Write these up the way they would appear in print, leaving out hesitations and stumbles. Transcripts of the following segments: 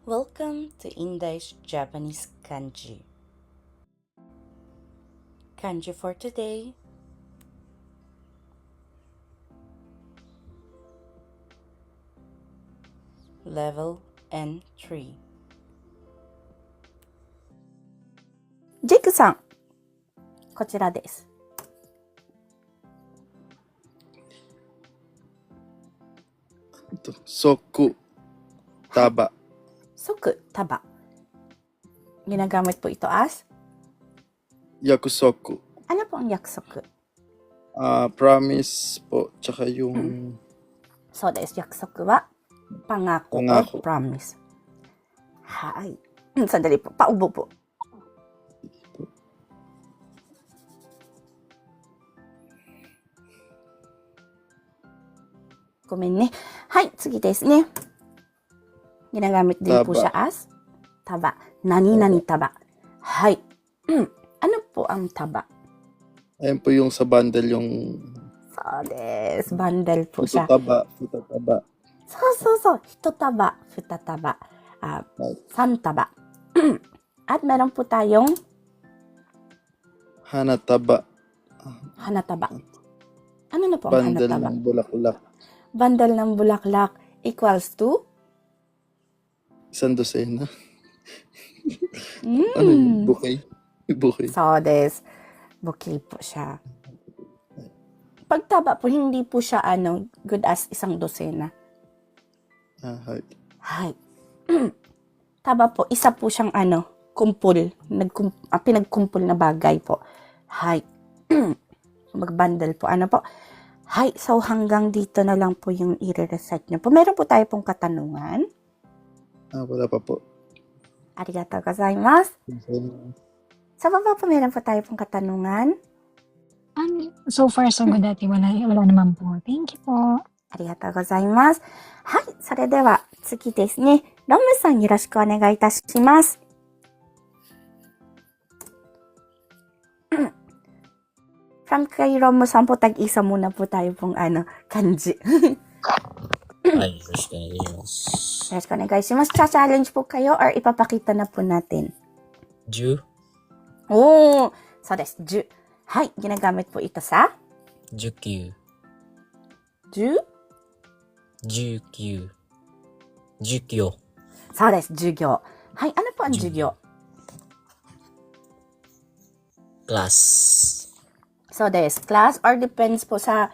Welcome to Indai's Japanese Kanji. Kanji for today. Level N3. ジェイクさん、こちらです。Soku taba. Soku taba. Ginagamit po ito as? Yakusoku. Ano po ang yakusoku? Promise po. Tsaka yung... So, desu. Yakusoku wa pangako or promise. Hai. Sandali po. Paubo po. Gomen ne. Hai, tsugi desu ne. Ginagamit din po siya as taba. Nani-nani taba. Hai. Ano po ang taba? Ayan po yung sa bundle yung... So desu. Bundle po siya. Futataba. So. Hitotaba, futataba, santaba. At meron po tayong Hanataba. hanataba. Ano na po ang Bundle hanataba? ng bulaklak. Bundle ng bulaklak equals to? 1 dosena. Ano yun? Bouquet? Bouquet. So des. Bouquet po siya. Pagtaba po, hindi po siya good as 1 dosena. Hai. Hai. Taba po, isa po siyang kumpul. Pinagkumpul na bagay po. Hai. Magbundle po. Ano po? Hai. So, hanggang dito na lang po yung i-reset nyo po. Meron po tayo pong katanungan. Wala pa po. Arigatou gozaimasu. Sa baba po, meron po tayo pong katanungan. So far, so good ate. Wala naman po. Thank you po. ありがとうございます。はい、それでは次ですね。ロムさんよろしくお願いいたします。From kay Romo san po, tag-isa muna po tayo pong kanji. はい、よろしくお願いします。よろしくお願いします。Cha-challenge po kayo or ipapakita na po natin? 10? Oo, so des, 10. はい、ginagamit po ito sa? 19。 10? 19。授業。そうです、授業。はい、ano po ang 授業? Class. So des, class or depends po sa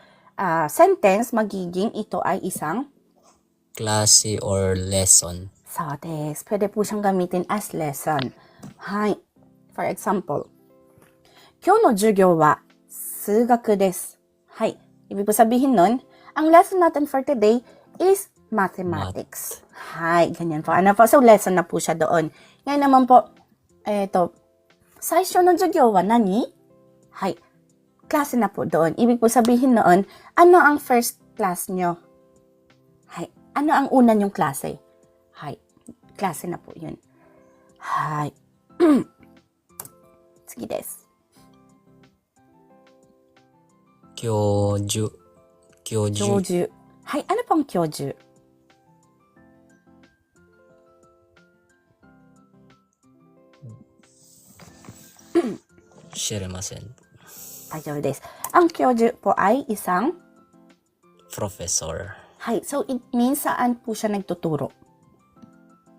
sentence, magiging ito ay isang Klase or lesson. So des, pwede po siyang gamitin as lesson. Hai. For example, 今日の授業は数学です。Hai. Ibig po sabihin nun, ang lesson natin for today is mathematics. Hai, ganyan po. Ano po? So, lesson na po siya doon. Ngayon naman po, saisho no jugyo wa nani? Hai, klase na po doon. Ibig po sabihin noon, ano ang first class nyo? Hai, ano ang una nyong klase? Hai, klase na po yun. Hai. Sige des. 教授。教授。はい、ano pong 教授? 知れません。大丈夫です。Ang 教授po ay isang Professor. Hi, so it means saan po siya nagtuturo?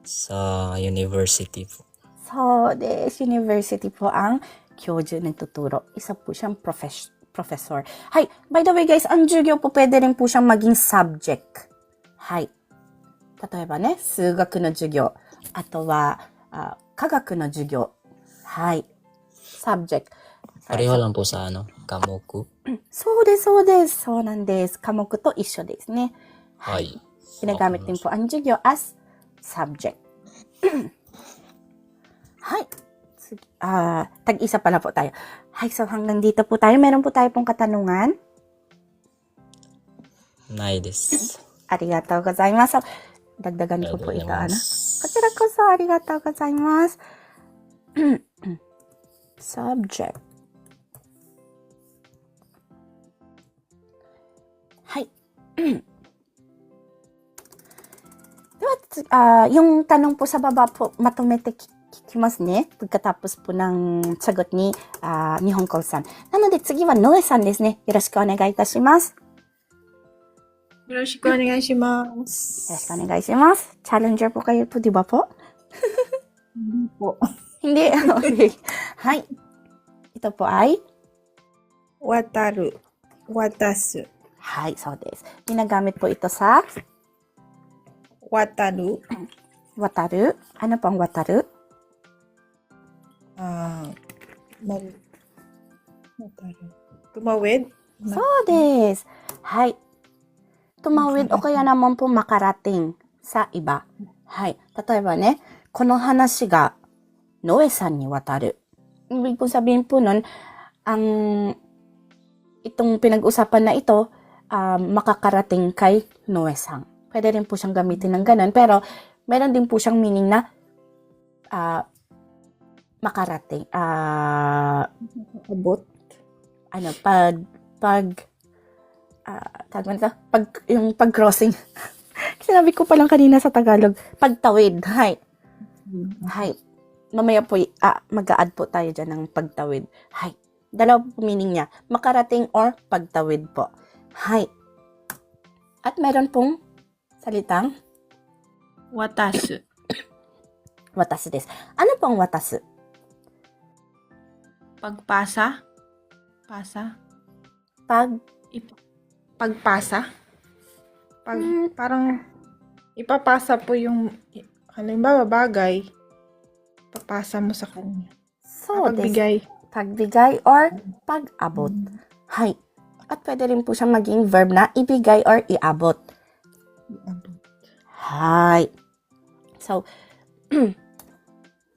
Sa university po. So, des, university po ang 教授nagtuturo. Isa po siyang professor. Hi, by the way guys, ang jugyo po pwede rin po siyang maging subject. Hi. 例えばね、数学の授業。あとは、科学の授業。はい。subject. Pareho lang po sa kamoku. そうです、そうです。そうなんです。科目と一緒ですね。はい。Ginagamit din po ang jugyo as subject. はい。Sige. Tag-isa pala po tayo. Hi, so hanggang dito po tayo. Meron po tayo pong katanungan. ないです。ありがとうございます。Dagdagan ko po ito. Koちらこそありがとうございます。Subject. はい。で yung tanong po sa baba po, matomete kikimasu ne. Pagkatapos po ng sagot ni Nihonko-san. なので次はノエさんですね。よろしくお願いいたします。よろしくお願いしまよろしす。くお願いします。Challenger po kayo po, di ba po? Hindi po. Hindi. Okay. Hi. Ito po ay? 渡る、渡す、 Hi, so des. Ginagamit po ito sa 渡る、 wataru. Ano po ang wataru? Wataro. Tumawid. So des. Hi. Tumawid o kaya naman po makarating sa iba. Hi. 例えばね、この話がノエさんに渡る。Ibig po sabihin po nun, itong pinag-usapan na ito, makakarating kay Noe-san. Pwede rin po siyang gamitin ng ganun, pero meron din po siyang meaning na makarating. Abot. Tawag mo nito? Yung pag-crossing. Sinabi ko palang kanina sa Tagalog, pagtawid. Hi. Hi. Mamaya po, mag-a-add po tayo dyan ng pagtawid. Hi. Dalawa po meaning niya. Makarating or pagtawid po. Hi. At meron pong salitang 渡す。 watasu des. Ano po ang watasu? Pagpasa. Pasa. Pagpasa. Parang ipapasa po yung halimbawa bagay. Papasa mo sa kanya. So, des. Pagbigay. Pagbigay or pag-abot. Hi. At pwede rin po siyang maging verb na ibigay or iabot. Hi. So,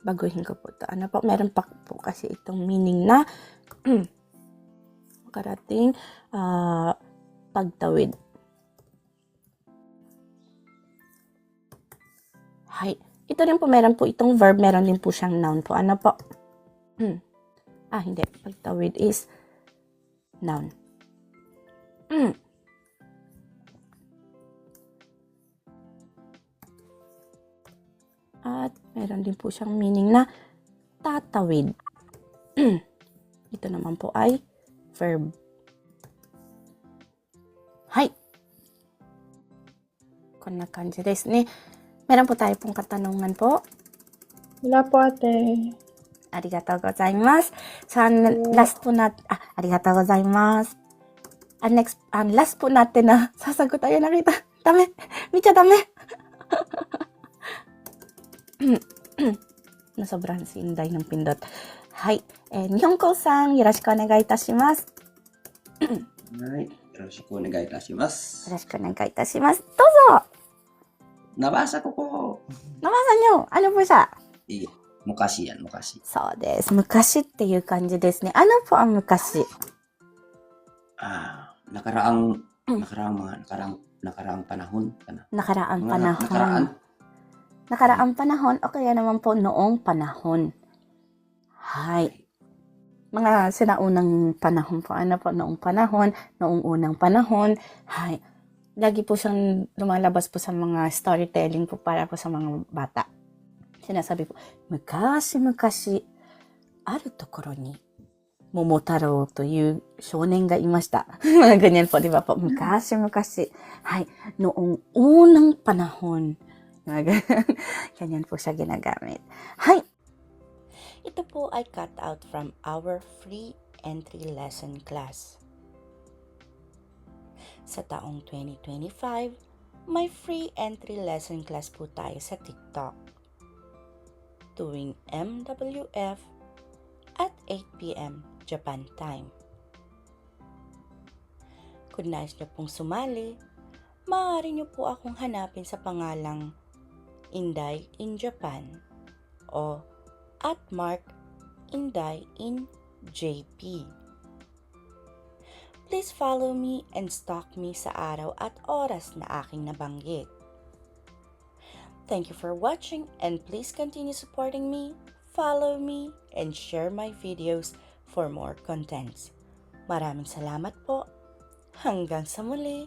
baguhin ko po ito. Ano po? Meron pa po kasi itong meaning na makarating pagtawid. Hi. Ito rin po, meron po itong verb, meron din po siyang noun po. Ano po? Hindi. Pagtawid is noun. At meron din po siyang meaning na tatawid. Ito naman po ay verb. Hi. Konna kanji desu ne. Meron po tayo pong katanungan po. Wala po ate. Arigatou gozaimasu. So, last po natin, arigatou gozaimasu. Last po natin na sasagot tayo nakita. Dame. Micha dame. Nasobrahan si Inday ng pindot. Hi. Nihonko-san, yoroshiku onegai itashimasu. はい。よろしくお願いいたします。 Yoroshiku onegai itashimasu. Dozo! Nabasa ko po. Nabasa nyo. Ano po siya? Iya. Mukashi yan, mukashi. そうです。昔っていう感じですね。Ano po ang 昔? Nakaraang, Mm. nakaraang panahon. Nakaraang Mga panahon. nakaraan. Nakaraang panahon o kaya naman po noong panahon. Hi. Mga sinaunang panahon po. Ano po? Noong panahon, noong unang panahon. Hi. Lagi po siyang lumalabas po sa mga storytelling po para po sa mga bata. Sinasabi po, Mukashi-mukashi, aru tokoro ni, Momotaro toいう少年がいました. Mga ganyan po, di ba po? Mukashi-mukashi. Hi. Noong unang panahon. Ganyan po siya ginagamit. Hi. Ito po ay cut out from our free entry lesson class. Sa taong 2025, may free entry lesson class po tayo sa TikTok. Tuwing MWF at 8 p.m. Japan time. Kung nais niyo pong sumali, maaari niyo po akong hanapin sa pangalang Inday in Japan o @markinday_in_JP. Please follow me and stalk me sa araw at oras na aking nabanggit. Thank you for watching and please continue supporting me, follow me, and share my videos for more contents. Maraming salamat po. Hanggang sa muli.